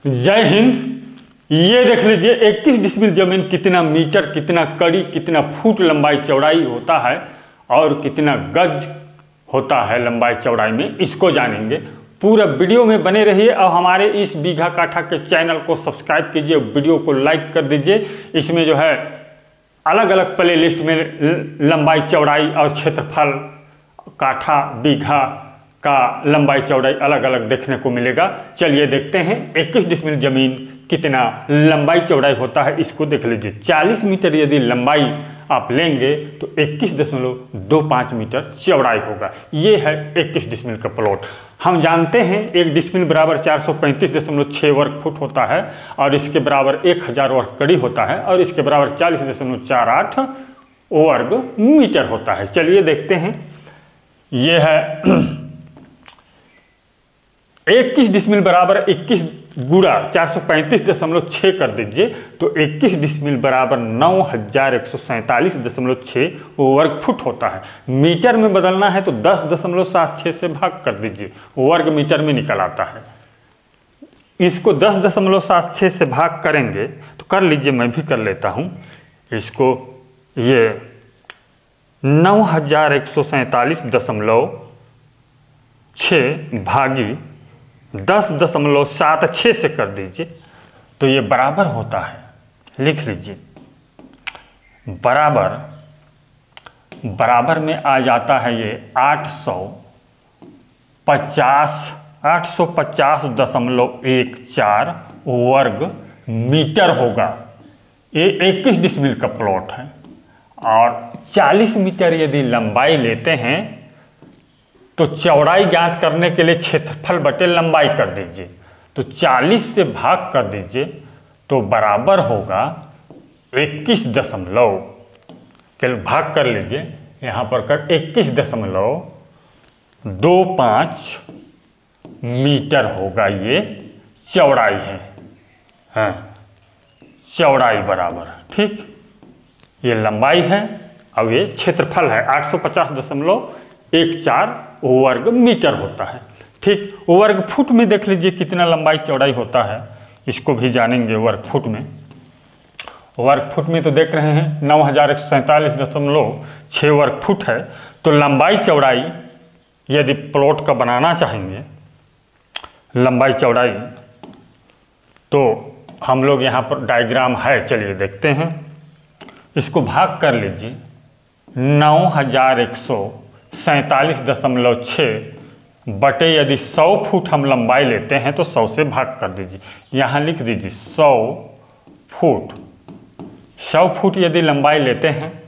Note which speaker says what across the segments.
Speaker 1: जय हिंद। ये देख लीजिए 21 डिसमिल जमीन कितना मीटर, कितना कड़ी, कितना फुट लंबाई चौड़ाई होता है और कितना गज होता है लंबाई चौड़ाई में, इसको जानेंगे। पूरा वीडियो में बने रहिए और हमारे इस बीघा काठा के चैनल को सब्सक्राइब कीजिए, वीडियो को लाइक कर दीजिए। इसमें जो है अलग अलग प्ले लिस्ट में लंबाई चौड़ाई और क्षेत्रफल, काठा बीघा का लंबाई चौड़ाई अलग अलग देखने को मिलेगा। चलिए देखते हैं 21 डिसमिल जमीन कितना लंबाई चौड़ाई होता है, इसको देख लीजिए। 40 मीटर यदि लंबाई आप लेंगे तो 21.25 मीटर चौड़ाई होगा। ये है 21 डिसमिल का प्लॉट। हम जानते हैं 1 डिसमिल बराबर 435.6 वर्ग फुट होता है और इसके बराबर 1000 वर्ग कड़ी होता है और इसके बराबर 40.48 वर्ग मीटर होता है। चलिए देखते हैं। ये है 21 डिसमिल बराबर 21 गुणा 435.6 कर दीजिए तो 21 डिसमिल बराबर 9147.6 वर्ग फुट होता है। मीटर में बदलना है तो 10.76 से भाग कर दीजिए, वर्ग मीटर में निकल आता है। इसको 10.76 से भाग करेंगे तो कर लीजिए, मैं भी कर लेता हूँ इसको। ये 9147.6 भागी 10.76 से कर दीजिए तो ये बराबर होता है, लिख लीजिए, बराबर में आ जाता है ये 850.14 वर्ग मीटर होगा। ये 21 डिसमिल का प्लॉट है और 40 मीटर यदि लंबाई लेते हैं तो चौड़ाई ज्ञात करने के लिए क्षेत्रफल बटे लंबाई कर दीजिए, तो 40 से भाग कर दीजिए तो बराबर होगा 21 दशमलव, भाग कर लीजिए यहाँ पर कर 21.25 मीटर होगा। ये चौड़ाई है, हाँ चौड़ाई बराबर, ठीक। ये लंबाई है और ये क्षेत्रफल है 850.14 वर्ग मीटर होता है, ठीक। वर्ग फुट में देख लीजिए कितना लंबाई चौड़ाई होता है, इसको भी जानेंगे। वर्ग फुट में, वर्ग फुट में तो देख रहे हैं 9147.6 वर्ग फुट है। तो लंबाई चौड़ाई यदि प्लॉट का बनाना चाहेंगे लंबाई चौड़ाई, तो हम लोग यहाँ पर डायग्राम है, चलिए देखते हैं। इसको भाग कर लीजिए 9147.6 बटे यदि 100 फुट हम लंबाई लेते हैं तो 100 से भाग कर दीजिए। यहाँ लिख दीजिए 100 फुट। 100 फुट यदि लंबाई लेते हैं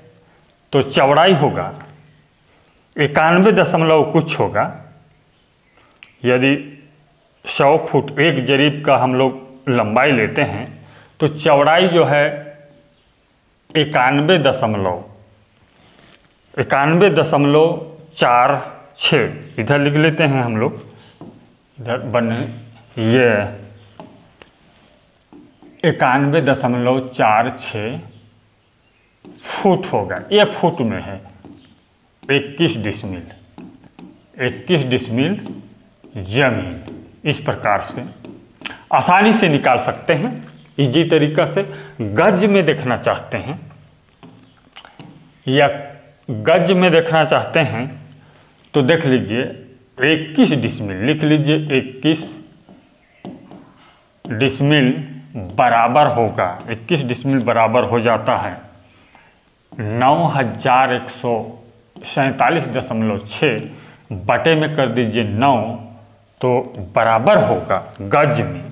Speaker 1: तो चौड़ाई होगा 91 दशमलव कुछ होगा। यदि 100 फुट एक जरीब का हम लोग लंबाई लेते हैं तो चौड़ाई जो है 91.46 इधर लिख लेते हैं हम लोग, इधर बने ये 91.46 फुट होगा। ये फुट में है 21 डिसमिल जमीन। इस प्रकार से आसानी से निकाल सकते हैं, इजी तरीका से। गज में देखना चाहते हैं या गज में देखना चाहते हैं तो देख लीजिए 21 डिसमिल, लिख लीजिए 21 डिसमिल बराबर होगा, 21 डिसमिल बराबर हो जाता है 9147.6 बटे में कर दीजिए 9 तो बराबर होगा गज में,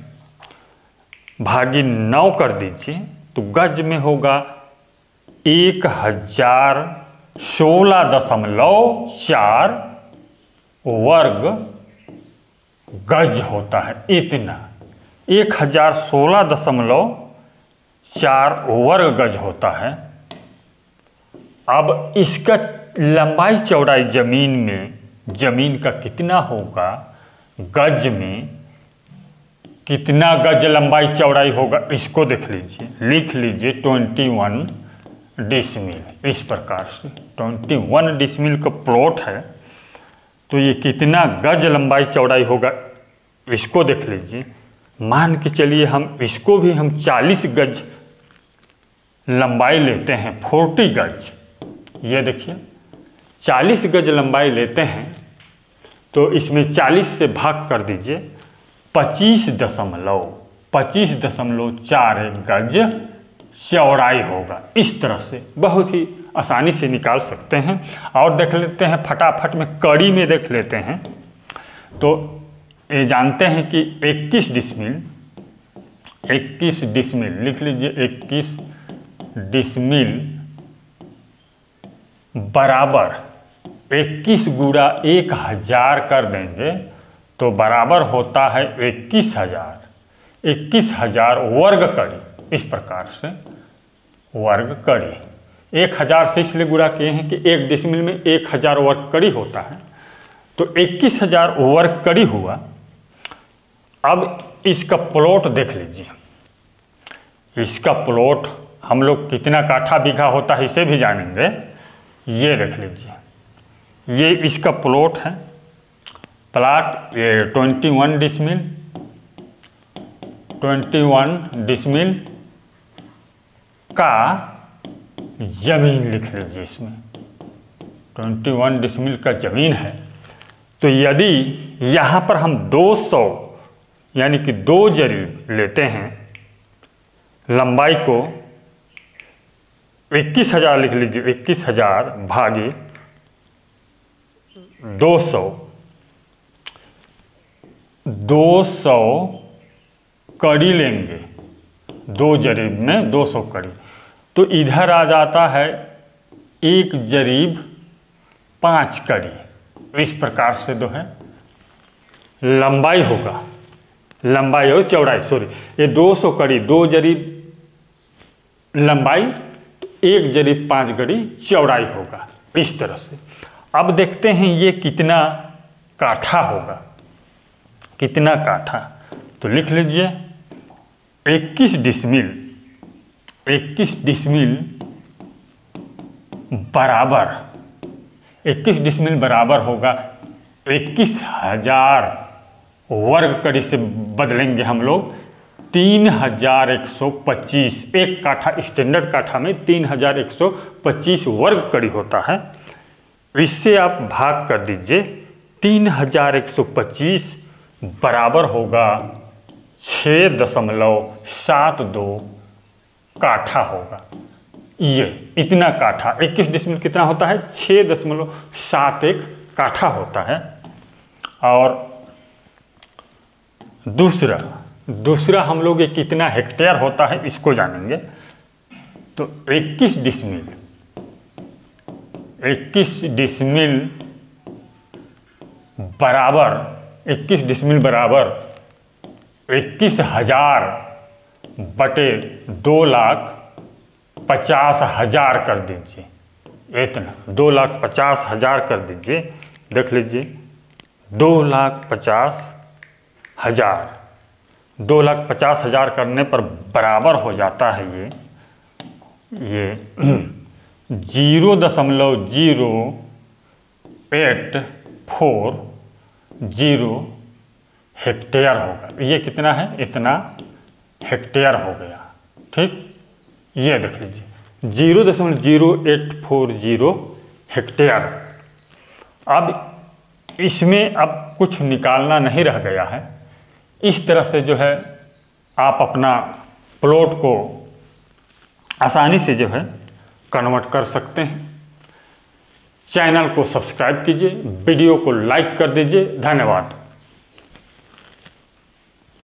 Speaker 1: भागी 9 कर दीजिए तो गज में होगा 1016.4 वर्ग गज होता है। इतना 1016.4 वर्ग गज होता है। अब इसका लंबाई चौड़ाई जमीन में, जमीन का कितना होगा, गज में कितना गज लंबाई चौड़ाई होगा, इसको देख लीजिए, लिख लीजिए 21 डिसमिल। इस प्रकार से 21 डिसमिल का प्लॉट है तो ये कितना गज लंबाई चौड़ाई होगा, इसको देख लीजिए। मान के चलिए हम इसको भी हम 40 गज लंबाई लेते हैं, 40 गज। ये देखिए 40 गज लंबाई लेते हैं तो इसमें 40 से भाग कर दीजिए, 25.41 गज चौड़ाई होगा। इस तरह से बहुत ही आसानी से निकाल सकते हैं। और देख लेते हैं फटाफट में, कड़ी में देख लेते हैं। तो ये जानते हैं कि 21 डिसमिल लिख लीजिए, 21 डिसमिल बराबर 21 गुणा 1000 कर देंगे तो बराबर होता है 21,000 वर्ग कड़ी। इस प्रकार से वर्ग कड़ी 1000 से इसलिए गुणा किए हैं कि 1 डिसमिल में 1000 वर्ग कड़ी होता है, तो 21,000 वर्ग कड़ी हुआ। अब इसका प्लॉट देख लीजिए, इसका प्लॉट हम लोग कितना काठा बीघा होता है इसे भी जानेंगे। ये देख लीजिए, ये इसका प्लॉट है, प्लाट ये 21 डिसमिल का जमीन लिख लीजिए। इसमें 21 डिसमिल का जमीन है। तो यदि यहाँ पर हम 200 यानी कि 2 जरीब लेते हैं, लंबाई को 21,000 लिख लीजिए, 21,000 भागे 200 कड़ी लेंगे, 2 जरीब में 200 कड़ी, तो इधर आ जाता है 1 जरीब 5 कड़ी। इस प्रकार से जो है लंबाई होगा, लंबाई और चौड़ाई, सॉरी, ये 200 कड़ी 2 जरीब लंबाई, 1 जरीब 5 कड़ी चौड़ाई होगा। इस तरह से अब देखते हैं ये कितना काठा होगा, कितना काठा। तो लिख लीजिए 21 डिसमिल बराबर 21 डिसमिल बराबर होगा 21,000 वर्ग कड़ी से बदलेंगे हम लोग 3125। एक काठा स्टैंडर्ड काठा में 3125 वर्ग कड़ी होता है। इससे आप भाग कर दीजिए, 3125 बराबर होगा 6.72 काठा होगा। ये इतना काठा 21 डिसमिल कितना होता है, 6.71 काठा होता है। और दूसरा हम लोग ये कितना हेक्टेयर होता है इसको जानेंगे। तो 21 डिसमिल बराबर 21,000 बटे 2,50,000 कर दीजिए। इतना 2,50,000 कर दीजिए। देख लीजिए 2,50,000 करने पर बराबर हो जाता है ये 0.0840 हेक्टेयर होगा। ये कितना है, इतना हेक्टेयर हो गया। ठीक, ये देख लीजिए 0.0840 हेक्टेयर। अब इसमें अब कुछ निकालना नहीं रह गया है। इस तरह से जो है आप अपना प्लॉट को आसानी से जो है कन्वर्ट कर सकते हैं। चैनल को सब्सक्राइब कीजिए, वीडियो को लाइक कर दीजिए। धन्यवाद।